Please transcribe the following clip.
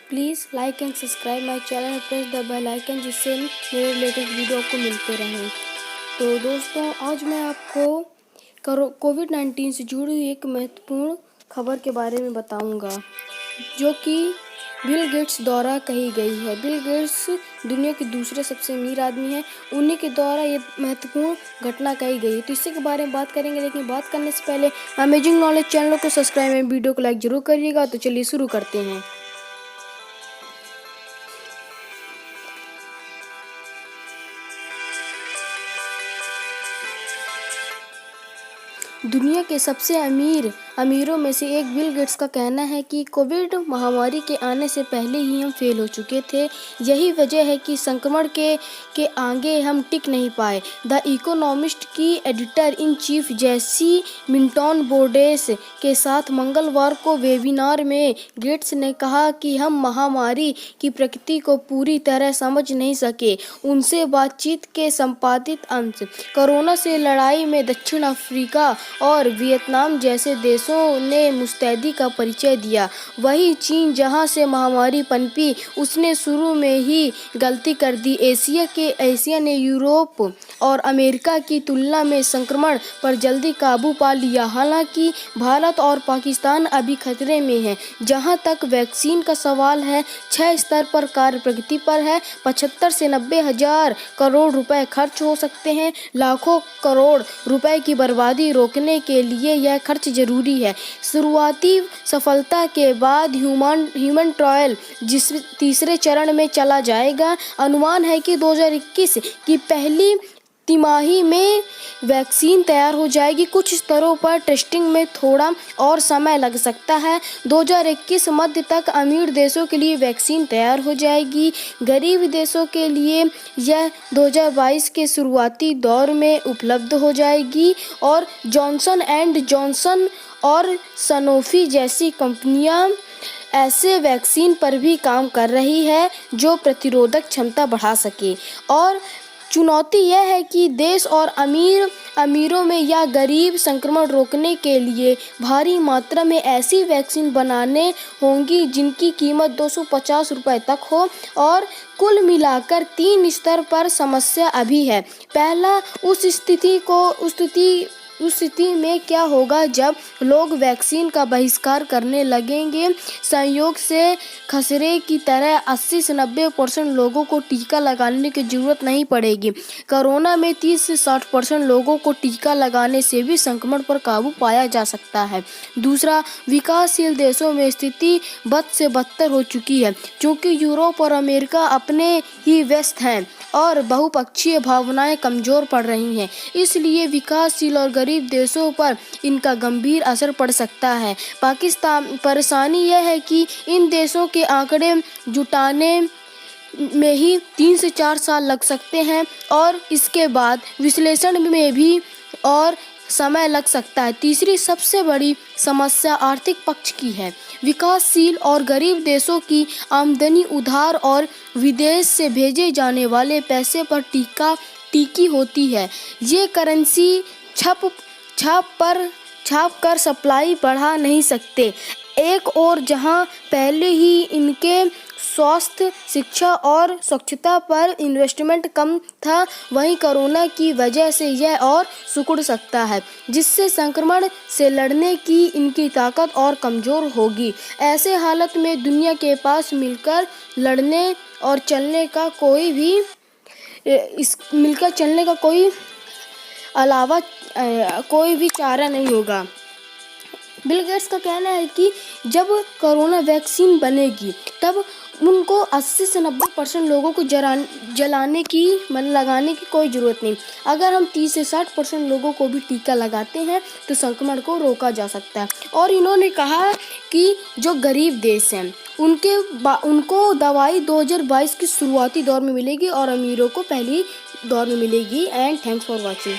Please like and subscribe my channel और press the bell icon, जिससे मेरे latest video आपको मिलते रहें। तो दोस्तों, आज मैं आपको कोविड-19 से जुड़ी हुई एक महत्वपूर्ण खबर के बारे में बताऊंगा, जो कि बिल गेट्स द्वारा कही गई है। बिल गेट्स दुनिया के दूसरे सबसे अमीर आदमी हैं। उन्हीं के द्वारा ये महत्वपूर्ण घटना कही गई है। तो इसी के बारे में बात करेंगे, लेकिन बात करने से पहले अमेजिंग नॉलेज चैनल को सब्सक्राइब एंड वीडियो को लाइक जरूर करिएगा। तो चलिए शुरू करते हैं। दुनिया के सबसे अमीरों में से एक बिल गेट्स का कहना है कि कोविड महामारी के आने से पहले ही हम फेल हो चुके थे। यही वजह है कि संक्रमण के आगे हम टिक नहीं पाए। द इकोनॉमिस्ट की editor in chief Jessie Milton Bordes के साथ मंगलवार को वेबिनार में गेट्स ने कहा कि हम महामारी की प्रकृति को पूरी तरह समझ नहीं सके। उनसे बातचीत के संपादित अंश कोरोना से लड़ाई में दक्षिण अफ्रीका और वियतनाम जैसे देशों ने मुस्तैदी का परिचय दिया। वही चीन, जहां से महामारी पनपी, उसने शुरू में ही गलती कर दी। एशिया ने यूरोप और अमेरिका की तुलना में संक्रमण पर जल्दी काबू पा लिया। हालांकि भारत और पाकिस्तान अभी खतरे में हैं। जहां तक वैक्सीन का सवाल है, 6 स्तर पर कार्य प्रगति पर है। 75 से 90 हजार करोड़ रुपए खर्च हो सकते हैं। लाखों करोड़ रुपए की बर्बादी रोकने के लिए यह खर्च जरूरी है। शुरुआती सफलता के बाद ह्यूमन ट्रायल तीसरे चरण में चला जाएगा। अनुमान है कि 2021 की पहली तिमाही में वैक्सीन तैयार हो जाएगी। कुछ स्तरों पर टेस्टिंग में थोड़ा और समय लग सकता है। 2021 मध्य तक अमीर देशों के लिए वैक्सीन तैयार हो जाएगी। गरीब देशों के लिए यह 2022 के शुरुआती दौर में उपलब्ध हो जाएगी। और जॉनसन एंड जॉनसन और सनोफी जैसी कंपनियां ऐसे वैक्सीन पर भी काम कर रही है जो प्रतिरोधक क्षमता बढ़ा सके। और चुनौती यह है कि देश और अमीरों में या गरीब संक्रमण रोकने के लिए भारी मात्रा में ऐसी वैक्सीन बनाने होंगी जिनकी कीमत 250 रुपए तक हो। और कुल मिलाकर 3 स्तर पर समस्या अभी है। पहला, उस स्थिति में क्या होगा जब लोग वैक्सीन का बहिष्कार करने लगेंगे। संयोग से खसरे की तरह 80 से 90% लोगों को टीका लगाने की जरूरत नहीं पड़ेगी। कोरोना में 30 से 60% लोगों को टीका लगाने से भी संक्रमण पर काबू पाया जा सकता है। दूसरा, विकासशील देशों में स्थिति बद से बदतर हो चुकी है, क्योंकि यूरोप और अमेरिका अपने ही व्यस्त हैं और बहुपक्षीय भावनाएं कमजोर पड़ रही हैं। इसलिए विकासशील और गरीब देशों पर इनका गंभीर असर पड़ सकता है। परेशानी यह है कि इन देशों के आंकड़े जुटाने में ही 3 से 4 साल लग सकते हैं और इसके बाद विश्लेषण में भी और समय लग सकता है। तीसरी सबसे बड़ी समस्या आर्थिक पक्ष की है। विकासशील और गरीब देशों की आमदनी उधार और विदेश से भेजे जाने वाले पैसे पर टिकी होती है। ये करेंसी छाप कर सप्लाई बढ़ा नहीं सकते। एक और जहां पहले ही इनके स्वास्थ्य, शिक्षा और स्वच्छता पर इन्वेस्टमेंट कम था, वहीं कोरोना की वजह से यह और सिकुड़ सकता है, जिससे संक्रमण से लड़ने की इनकी ताकत और कमज़ोर होगी। ऐसे हालत में दुनिया के पास मिलकर चलने का कोई भी चारा नहीं होगा। बिल गेट्स का कहना है कि जब कोरोना वैक्सीन बनेगी तब उनको 80 से 90% लोगों को लगाने की कोई ज़रूरत नहीं। अगर हम 30 से 60% लोगों को भी टीका लगाते हैं तो संक्रमण को रोका जा सकता है। और इन्होंने कहा कि जो गरीब देश हैं उनको दवाई 2022 की शुरुआती दौर में मिलेगी और अमीरों को पहली दौर में मिलेगी। And thanks for watching.